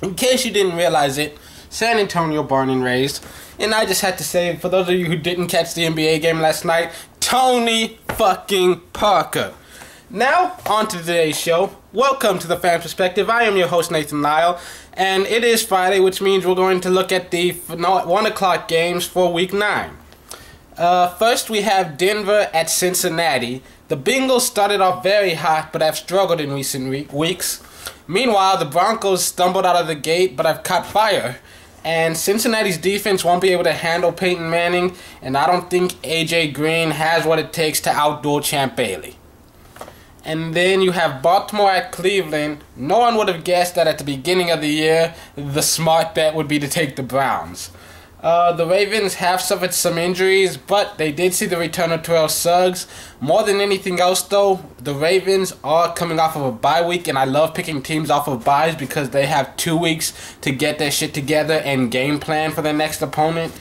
In case you didn't realize it, San Antonio born and raised. And I just had to say, for those of you who didn't catch the NBA game last night, Tony fucking Parker. Now, on to today's show. Welcome to the Fan Perspective. I am your host, Nathan Lyle. And it is Friday, which means we're going to look at the 1 o'clock games for Week 9. First, we have Denver at Cincinnati. The Bengals started off very hot, but have struggled in recent weeks. Meanwhile, the Broncos stumbled out of the gate, but have caught fire. And Cincinnati's defense won't be able to handle Peyton Manning, and I don't think A.J. Green has what it takes to outduel Champ Bailey. And then you have Baltimore at Cleveland. No one would have guessed that at the beginning of the year, the smart bet would be to take the Browns. The Ravens have suffered some injuries, but they did see the return of Terrell Suggs. More than anything else, though, the Ravens are coming off of a bye week, and I love picking teams off of byes because they have 2 weeks to get their shit together and game plan for their next opponent.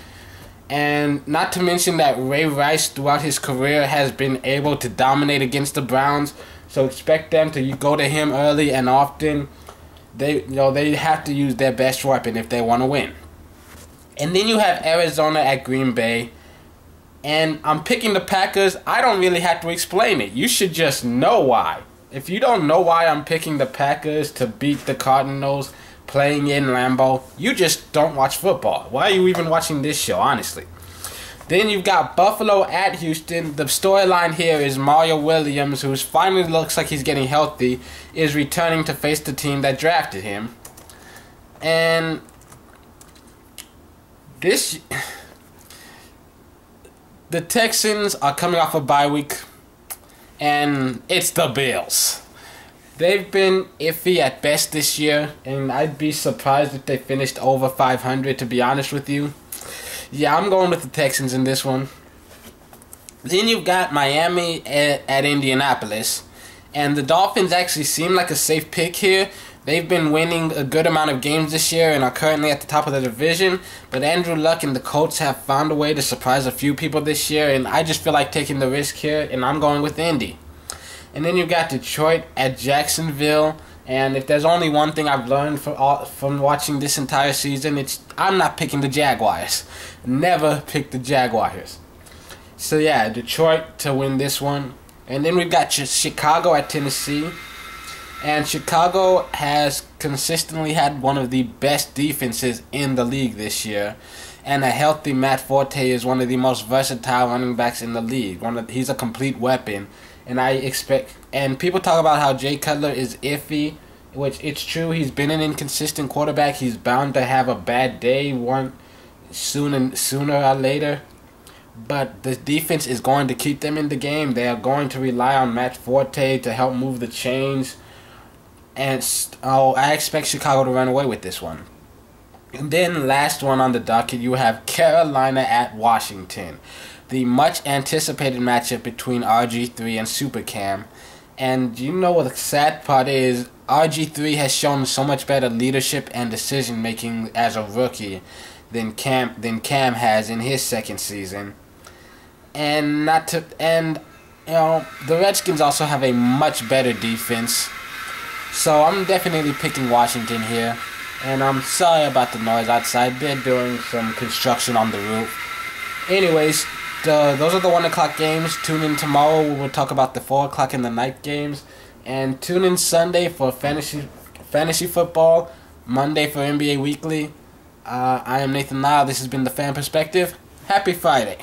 And not to mention that Ray Rice, throughout his career, has been able to dominate against the Browns, so expect them to go to him early and often. They have to use their best weapon if they want to win. And then you have Arizona at Green Bay. And I'm picking the Packers. I don't really have to explain it. You should just know why. If you don't know why I'm picking the Packers to beat the Cardinals playing in Lambeau, you just don't watch football. Why are you even watching this show, honestly? Then you've got Buffalo at Houston. The storyline here is Mario Williams, who finally looks like he's getting healthy, is returning to face the team that drafted him. And the Texans are coming off a bye week, and it's the Bills. They've been iffy at best this year, and I'd be surprised if they finished over 500, to be honest with you. Yeah, I'm going with the Texans in this one. Then you've got Miami at Indianapolis, and the Dolphins actually seem like a safe pick here. They've been winning a good amount of games this year and are currently at the top of the division. But Andrew Luck and the Colts have found a way to surprise a few people this year. And I just feel like taking the risk here, and I'm going with Indy. And then you've got Detroit at Jacksonville. And if there's only one thing I've learned from watching this entire season, it's I'm not picking the Jaguars. Never pick the Jaguars. So yeah, Detroit to win this one. And then we've got Chicago at Tennessee. And Chicago has consistently had one of the best defenses in the league this year. And a healthy Matt Forte is one of the most versatile running backs in the league. He's a complete weapon. And people talk about how Jay Cutler is iffy, which it's true. He's been an inconsistent quarterback. He's bound to have a bad day sooner or later. But the defense is going to keep them in the game. They are going to rely on Matt Forte to help move the chains. And I expect Chicago to run away with this one. And then last one on the docket, you have Carolina at Washington. The much anticipated matchup between RG3 and Super Cam. And you know what the sad part is? RG3 has shown so much better leadership and decision making as a rookie than Cam has in his second season. And the Redskins also have a much better defense. So I'm definitely picking Washington here. And I'm sorry about the noise outside. They're doing some construction on the roof. Anyways, those are the 1 o'clock games. Tune in tomorrow. We will talk about the 4 o'clock in the night games. And tune in Sunday for fantasy football. Monday for NBA Weekly. I am Nathan Lyle. This has been the Fan Perspective. Happy Friday.